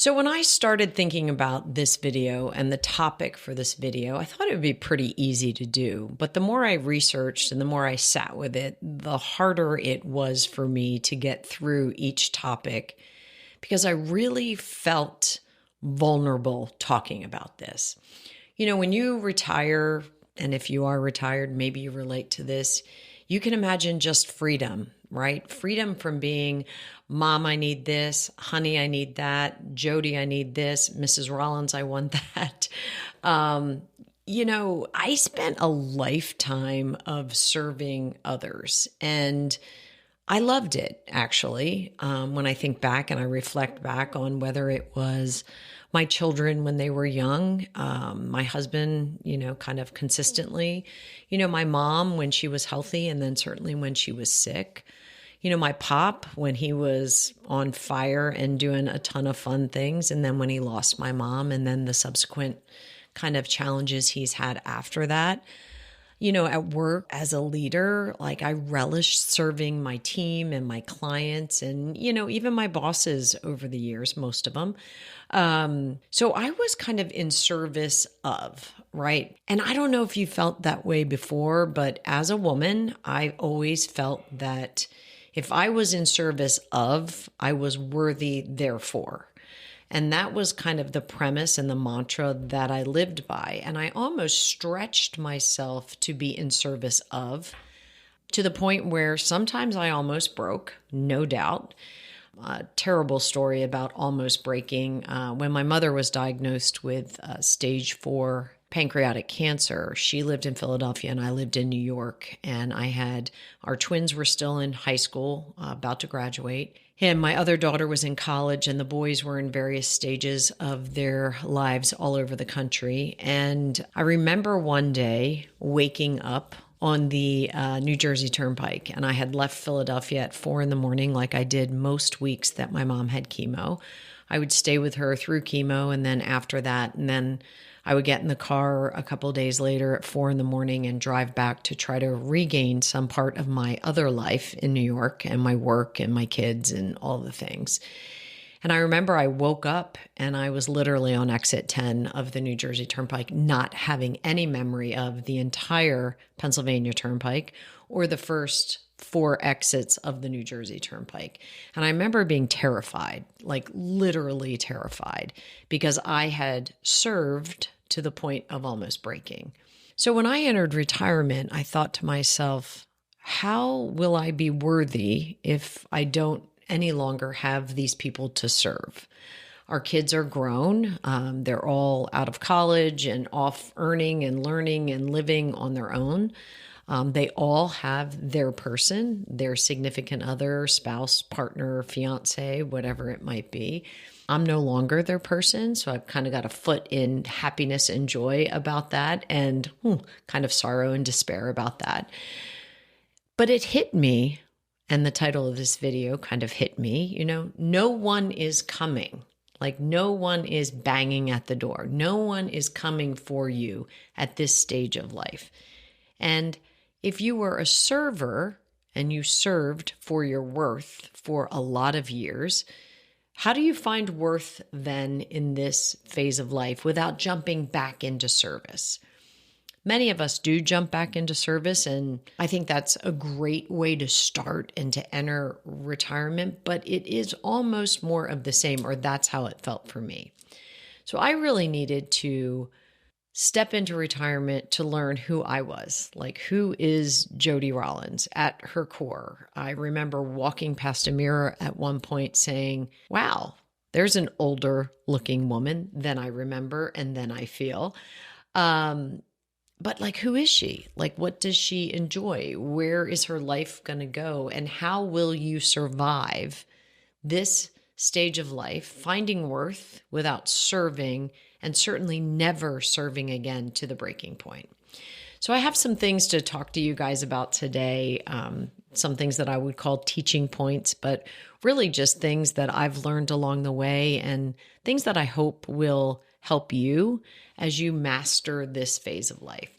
So when I started thinking about this video and the topic for this video, I thought it would be pretty easy to do. But the more I researched and the more I sat with it, the harder it was for me to get through each topic because I really felt vulnerable talking about this. You know, when you retire, and if you are retired, maybe you relate to this, you can imagine just freedom, right? Freedom from being, Mom, I need this, honey, I need that, Jody, I need this, Mrs. Rollins, I want that. I spent a lifetime of serving others, and I loved it, actually. When I think back and I reflect back on whether it was my children when they were young, my husband, kind of consistently, my mom when she was healthy, and then certainly when she was sick, my pop when he was on fire and doing a ton of fun things, and then when he lost my mom, and then the subsequent kind of challenges he's had after that. At work as a leader, like I relished serving my team and my clients and, even my bosses over the years, most of them. So I was kind of in service of, right? And I don't know if you felt that way before, but as a woman, I always felt that if I was in service of, I was worthy therefore. And that was kind of the premise and the mantra that I lived by. And I almost stretched myself to be in service of, to the point where sometimes I almost broke, no doubt. A terrible story about almost breaking. When my mother was diagnosed with stage 4 pancreatic cancer, she lived in Philadelphia and I lived in New York. And our twins were still in high school, about to graduate. And my other daughter was in college, and the boys were in various stages of their lives all over the country. And I remember one day waking up on the New Jersey Turnpike, and I had left Philadelphia at 4 a.m, like I did most weeks that my mom had chemo. I would stay with her through chemo, and then after that, and then I would get in the car a couple of days later at 4 a.m. and drive back to try to regain some part of my other life in New York and my work and my kids and all the things. And I remember I woke up and I was literally on exit 10 of the New Jersey Turnpike, not having any memory of the entire Pennsylvania Turnpike or the first 4 exits of the New Jersey Turnpike. And I remember being terrified, like literally terrified, because I had served to the point of almost breaking. So when I entered retirement, I thought to myself, how will I be worthy if I don't any longer have these people to serve? Our kids are grown. They're all out of college and off earning and learning and living on their own. They all have their person, their significant other, spouse, partner, fiance, whatever it might be. I'm no longer their person, so I've kind of got a foot in happiness and joy about that, and kind of sorrow and despair about that. But it hit me, and the title of this video kind of hit me, no one is coming. Like no one is banging at the door. No one is coming for you at this stage of life. And if you were a server and you served for your worth for a lot of years, how do you find worth then in this phase of life without jumping back into service? Many of us do jump back into service, and I think that's a great way to start and to enter retirement, but it is almost more of the same, or that's how it felt for me. So I really needed to step into retirement to learn who I was, like who is Jody Rollins at her core. I remember walking past a mirror at one point saying, wow, there's an older looking woman than I remember and then I feel. But like, who is she? Like, what does she enjoy? Where is her life going to go? And how will you survive this stage of life, finding worth without serving, and certainly never serving again to the breaking point? So I have some things to talk to you guys about today, some things that I would call teaching points, but really just things that I've learned along the way and things that I hope will help you as you master this phase of life.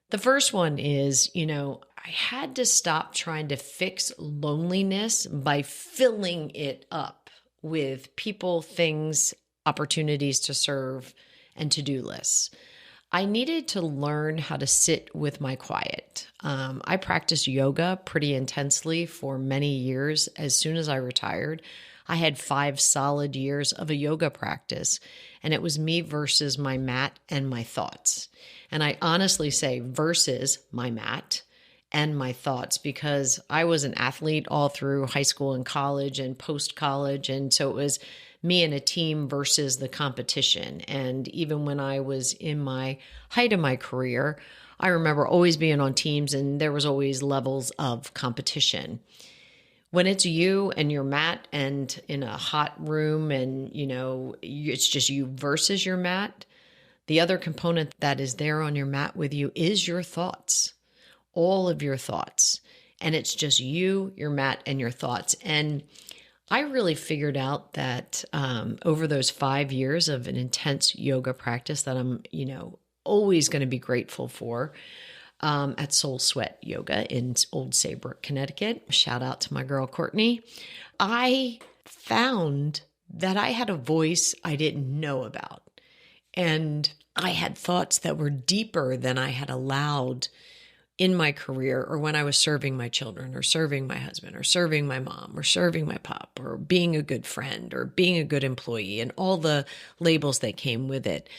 The first one is, I had to stop trying to fix loneliness by filling it up with people, things, opportunities to serve, and to-do lists. I needed to learn how to sit with my quiet. I practiced yoga pretty intensely for many years. As soon as I retired, I had 5 solid years of a yoga practice, and it was me versus my mat and my thoughts. And I honestly say versus my mat and my thoughts, because I was an athlete all through high school and college and post-college. And so it was me and a team versus the competition. And even when I was in my height of my career, I remember always being on teams and there was always levels of competition. When it's you and your mat and in a hot room and, it's just you versus your mat, the other component that is there on your mat with you is your thoughts, all of your thoughts. And it's just you, your mat, and your thoughts. And I really figured out that over those 5 years of an intense yoga practice that I'm, always going to be grateful for, at Soul Sweat Yoga in Old Saybrook, Connecticut. Shout out to my girl, Courtney. I found that I had a voice I didn't know about. And I had thoughts that were deeper than I had allowed in my career, or when I was serving my children or serving my husband or serving my mom or serving my pop or being a good friend or being a good employee and all the labels that came with it.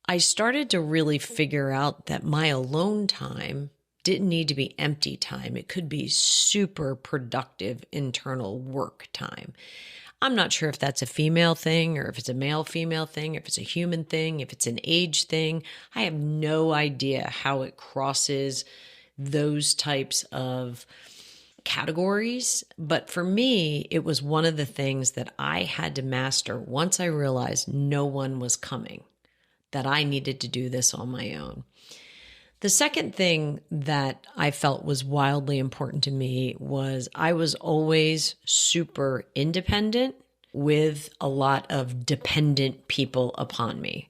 I started to really figure out that my alone time didn't need to be empty time. It could be super productive internal work time. I'm not sure if that's a female thing or if it's a male-female thing, if it's a human thing, if it's an age thing. I have no idea how it crosses those types of categories. But for me, it was one of the things that I had to master once I realized no one was coming, that I needed to do this on my own. The second thing that I felt was wildly important to me was I was always super independent with a lot of dependent people upon me.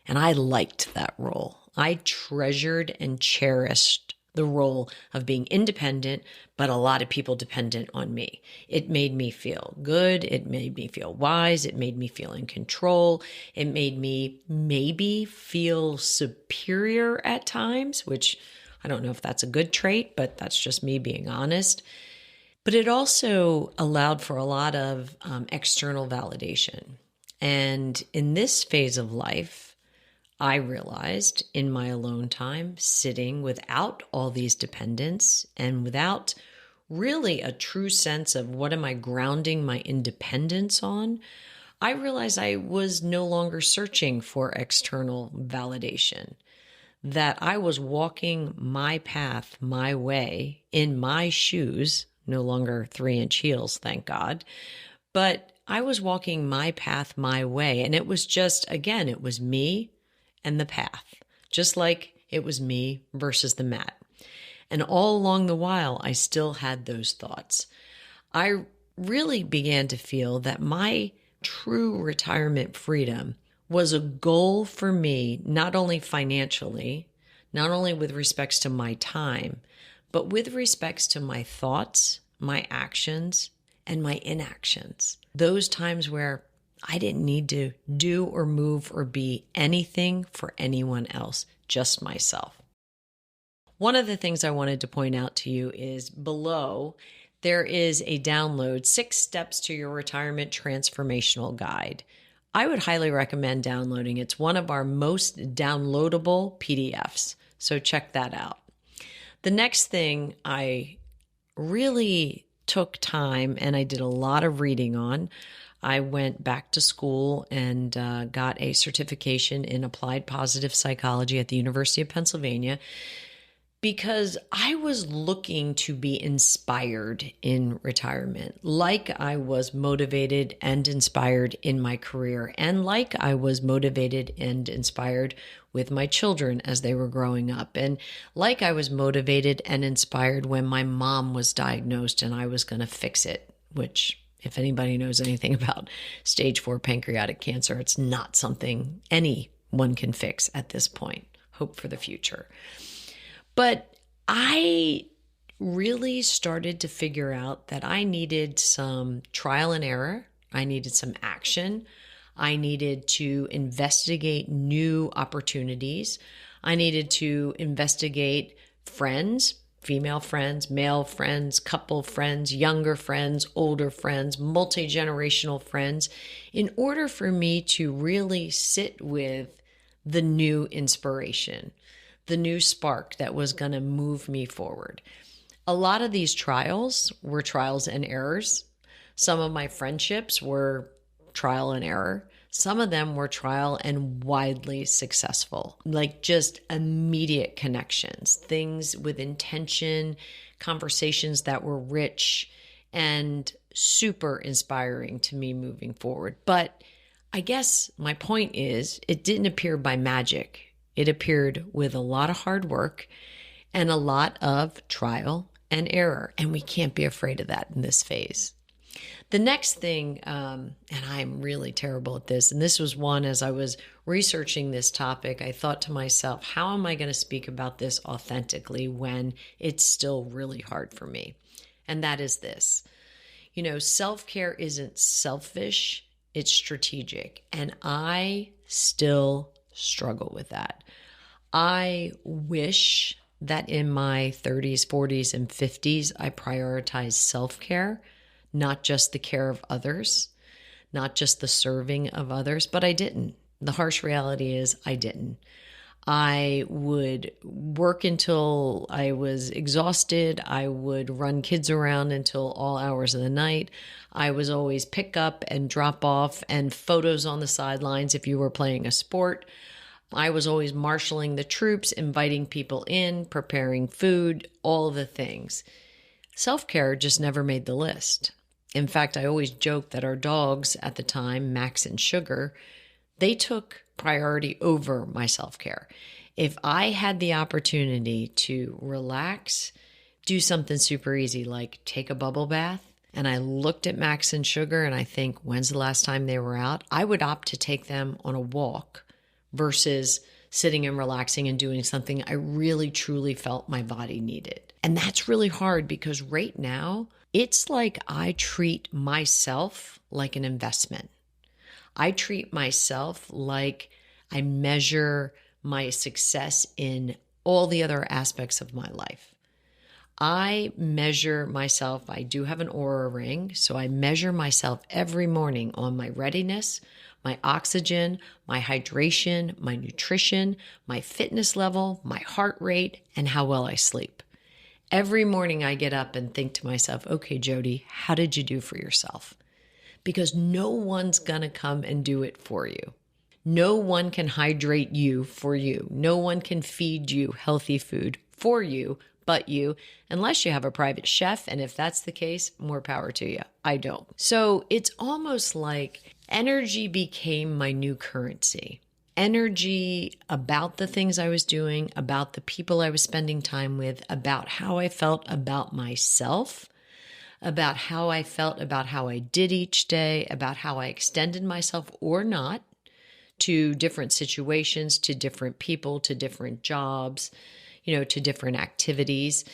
And I liked that role. I treasured and cherished the role of being independent, but a lot of people dependent on me. It made me feel good. It made me feel wise. It made me feel in control. It made me maybe feel superior at times, which I don't know if that's a good trait, but that's just me being honest. But it also allowed for a lot of external validation. And in this phase of life, I realized in my alone time, sitting without all these dependents and without really a true sense of what am I grounding my independence on, I realized I was no longer searching for external validation, that I was walking my path, my way, in my shoes, no longer 3-inch heels, thank God, but I was walking my path, my way. And it was just, again, it was me and the path, just like it was me versus the mat. And all along the while, I still had those thoughts. I really began to feel that my true retirement freedom was a goal for me, not only financially, not only with respects to my time, but with respects to my thoughts, my actions, and my inactions. Those times where I didn't need to do or move or be anything for anyone else, just myself. One of the things I wanted to point out to you is below, there is a download, 6 Steps to Your Retirement Transformational Guide. I would highly recommend downloading. It's one of our most downloadable PDFs, so check that out. The next thing I really took time and I did a lot of reading on, I went back to school and got a certification in applied positive psychology at the University of Pennsylvania because I was looking to be inspired in retirement, like I was motivated and inspired in my career, and like I was motivated and inspired with my children as they were growing up, and like I was motivated and inspired when my mom was diagnosed and I was going to fix it, which if anybody knows anything about stage 4 pancreatic cancer, it's not something anyone can fix at this point. Hope for the future. But I really started to figure out that I needed some trial and error. I needed some action. I needed to investigate new opportunities. I needed to investigate friends, female friends, male friends, couple friends, younger friends, older friends, multi-generational friends, in order for me to really sit with the new inspiration, the new spark that was going to move me forward. A lot of these trials were trials and errors. Some of my friendships were trial and error. Some of them were trial and widely successful, like just immediate connections, things with intention, conversations that were rich and super inspiring to me moving forward. But I guess my point is, it didn't appear by magic. It appeared with a lot of hard work and a lot of trial and error. And we can't be afraid of that in this phase. The next thing, and I'm really terrible at this, and this was one as I was researching this topic, I thought to myself, how am I going to speak about this authentically when it's still really hard for me? And that is this. Self-care isn't selfish, it's strategic. And I still struggle with that. I wish that in my 30s, 40s, and 50s, I prioritized self-care, not just the care of others, not just the serving of others, but I didn't. The harsh reality is I didn't. I would work until I was exhausted. I would run kids around until all hours of the night. I was always pick up and drop off and photos on the sidelines if you were playing a sport. I was always marshaling the troops, inviting people in, preparing food, all the things. Self-care just never made the list. In fact, I always joke that our dogs at the time, Max and Sugar, they took priority over my self-care. If I had the opportunity to relax, do something super easy like take a bubble bath, and I looked at Max and Sugar and I think, when's the last time they were out? I would opt to take them on a walk versus sitting and relaxing and doing something I really truly felt my body needed. And that's really hard because right now, it's like I treat myself like an investment. I treat myself like I measure my success in all the other aspects of my life. I measure myself. I do have an Aura ring, so I measure myself every morning on my readiness, my oxygen, my hydration, my nutrition, my fitness level, my heart rate, and how well I sleep. Every morning I get up and think to myself, okay, Jody, how did you do for yourself? Because no one's going to come and do it for you. No one can hydrate you for you. No one can feed you healthy food for you but you, unless you have a private chef. And if that's the case, more power to you. I don't. So it's almost like energy became my new currency. Energy about the things I was doing, about the people I was spending time with, about how I felt about myself, about how I felt about how I did each day, about how I extended myself or not to different situations, to different people, to different jobs, to different activities.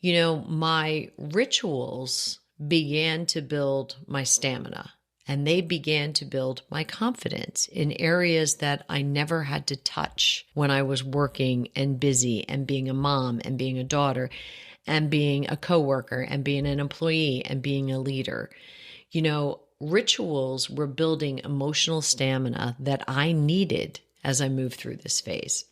My rituals began to build my stamina. And they began to build my confidence in areas that I never had to touch when I was working and busy and being a mom and being a daughter and being a coworker and being an employee and being a leader. Rituals were building emotional stamina that I needed as I moved through this phase.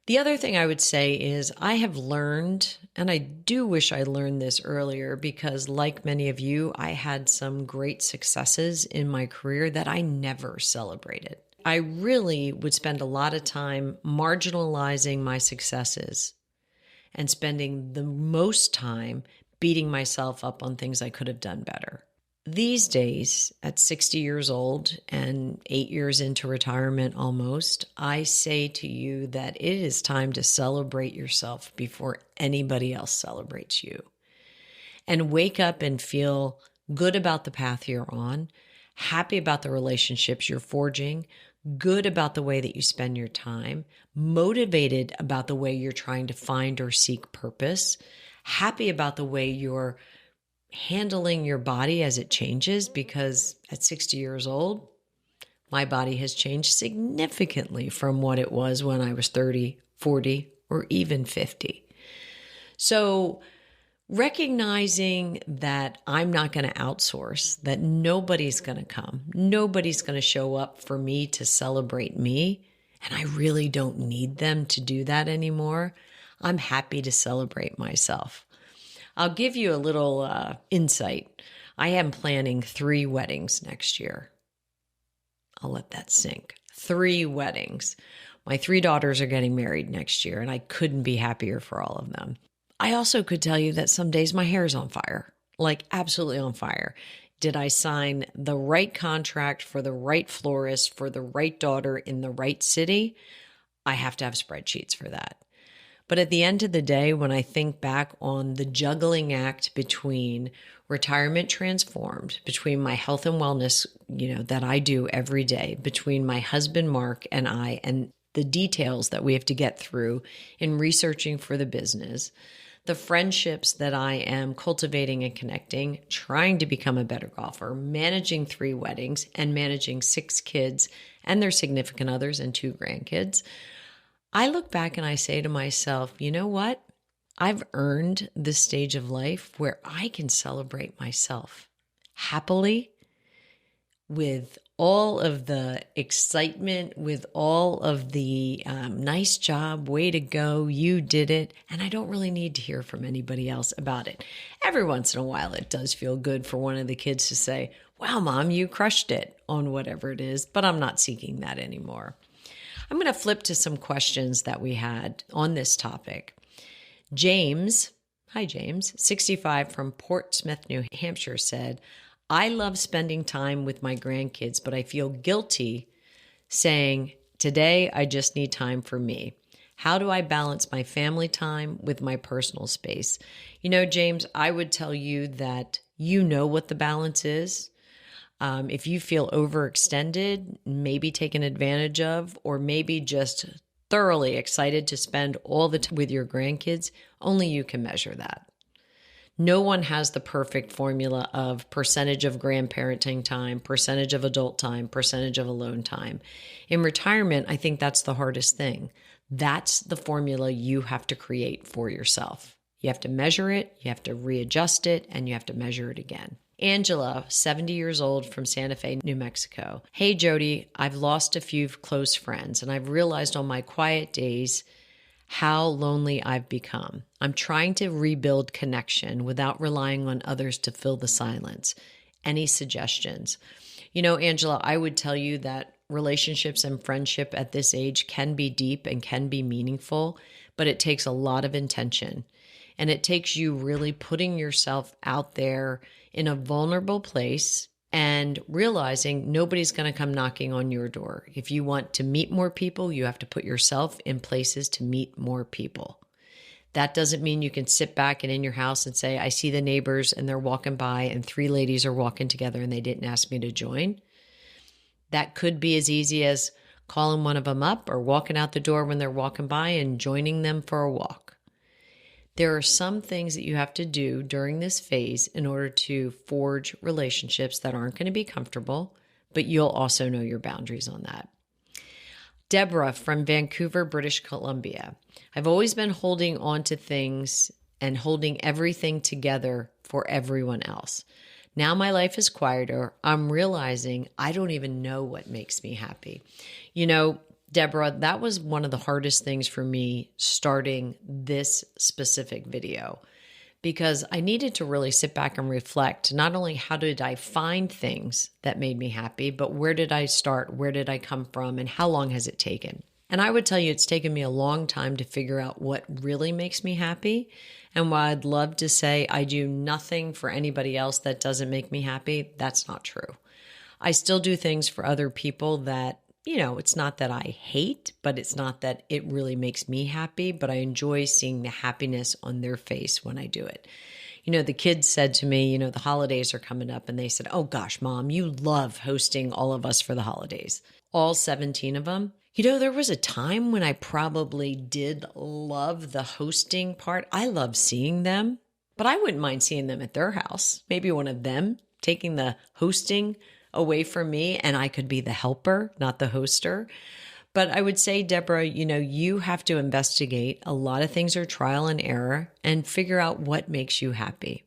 The other thing I would say is I have learned, and I do wish I learned this earlier because like many of you, I had some great successes in my career that I never celebrated. I really would spend a lot of time marginalizing my successes and spending the most time beating myself up on things I could have done better. These days, at 60 years old and 8 years into retirement almost, I say to you that it is time to celebrate yourself before anybody else celebrates you. And wake up and feel good about the path you're on, happy about the relationships you're forging, good about the way that you spend your time, motivated about the way you're trying to find or seek purpose, happy about the way you're handling your body as it changes, because at 60 years old, My body has changed significantly from what it was when I was 30, 40, or even 50. So recognizing that I'm not going to outsource, that nobody's going to come, nobody's going to show up for me to celebrate me, and I really don't need them to do that anymore. I'm happy to celebrate myself. I'll give you a little insight. I am planning 3 weddings next year. I'll let that sink. 3 weddings. My 3 daughters are getting married next year, and I couldn't be happier for all of them. I also could tell you that some days my hair is on fire, like absolutely on fire. Did I sign the right contract for the right florist, for the right daughter in the right city? I have to have spreadsheets for that. But at the end of the day, when I think back on the juggling act between retirement transformed, between my health and wellness, that I do every day, between my husband, Mark, and I, and the details that we have to get through in researching for the business, the friendships that I am cultivating and connecting, trying to become a better golfer, managing 3 weddings, and managing 6 kids and their significant others and 2 grandkids, I look back and I say to myself, you know what? I've earned this stage of life where I can celebrate myself happily, with all of the excitement, with all of the nice job, way to go, you did it. And I don't really need to hear from anybody else about it. Every once in a while, it does feel good for one of the kids to say, wow, Mom, you crushed it on whatever it is, but I'm not seeking that anymore. I'm going to flip to some questions that we had on this topic. James, hi James, 65 from Portsmouth, New Hampshire said, I love spending time with my grandkids, but I feel guilty saying, today I just need time for me. How do I balance my family time with my personal space? James, I would tell you that you know what the balance is. If you feel overextended, maybe taken advantage of, or maybe just thoroughly excited to spend all the time with your grandkids, only you can measure that. No one has the perfect formula of percentage of grandparenting time, percentage of adult time, percentage of alone time. In retirement, I think that's the hardest thing. That's the formula you have to create for yourself. You have to measure it, you have to readjust it, and you have to measure it again. Angela, 70 years old from Santa Fe, New Mexico. Hey, Jody, I've lost a few close friends, and I've realized on my quiet days how lonely I've become. I'm trying to rebuild connection without relying on others to fill the silence. Any suggestions? Angela, I would tell you that relationships and friendship at this age can be deep and can be meaningful, but it takes a lot of intention. And it takes you really putting yourself out there in a vulnerable place and realizing nobody's going to come knocking on your door. If you want to meet more people, you have to put yourself in places to meet more people. That doesn't mean you can sit back and in your house and say, I see the neighbors and they're walking by and 3 ladies are walking together and they didn't ask me to join. That could be as easy as calling one of them up or walking out the door when they're walking by and joining them for a walk. There are some things that you have to do during this phase in order to forge relationships that aren't going to be comfortable, but you'll also know your boundaries on that. Deborah from Vancouver, British Columbia. I've always been holding on to things and holding everything together for everyone else. Now my life is quieter. I'm realizing I don't even know what makes me happy. Deborah, that was one of the hardest things for me starting this specific video, because I needed to really sit back and reflect, not only how did I find things that made me happy, but where did I start? Where did I come from? And how long has it taken? And I would tell you it's taken me a long time to figure out what really makes me happy. And while I'd love to say I do nothing for anybody else that doesn't make me happy, that's not true. I still do things for other people that it's not that I hate, but it's not that it really makes me happy, but I enjoy seeing the happiness on their face when I do it. The kids said to me, the holidays are coming up, and they said, oh gosh, Mom, you love hosting all of us for the holidays. All 17 of them. There was a time when I probably did love the hosting part. I love seeing them, but I wouldn't mind seeing them at their house. Maybe one of them taking the hosting away from me and I could be the helper, not the hoster. But I would say, Deborah, you have to investigate. A lot of things are trial and error and figure out what makes you happy.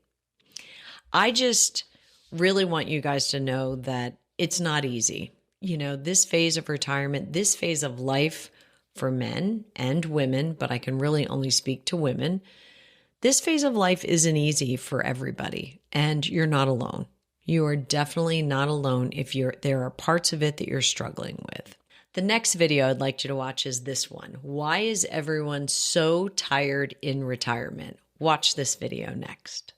I just really want you guys to know that it's not easy. This phase of retirement, this phase of life for men and women, but I can really only speak to women. This phase of life isn't easy for everybody, and you're not alone. You are definitely not alone if there are parts of it that you're struggling with. The next video I'd like you to watch is this one. Why is everyone so tired in retirement? Watch this video next.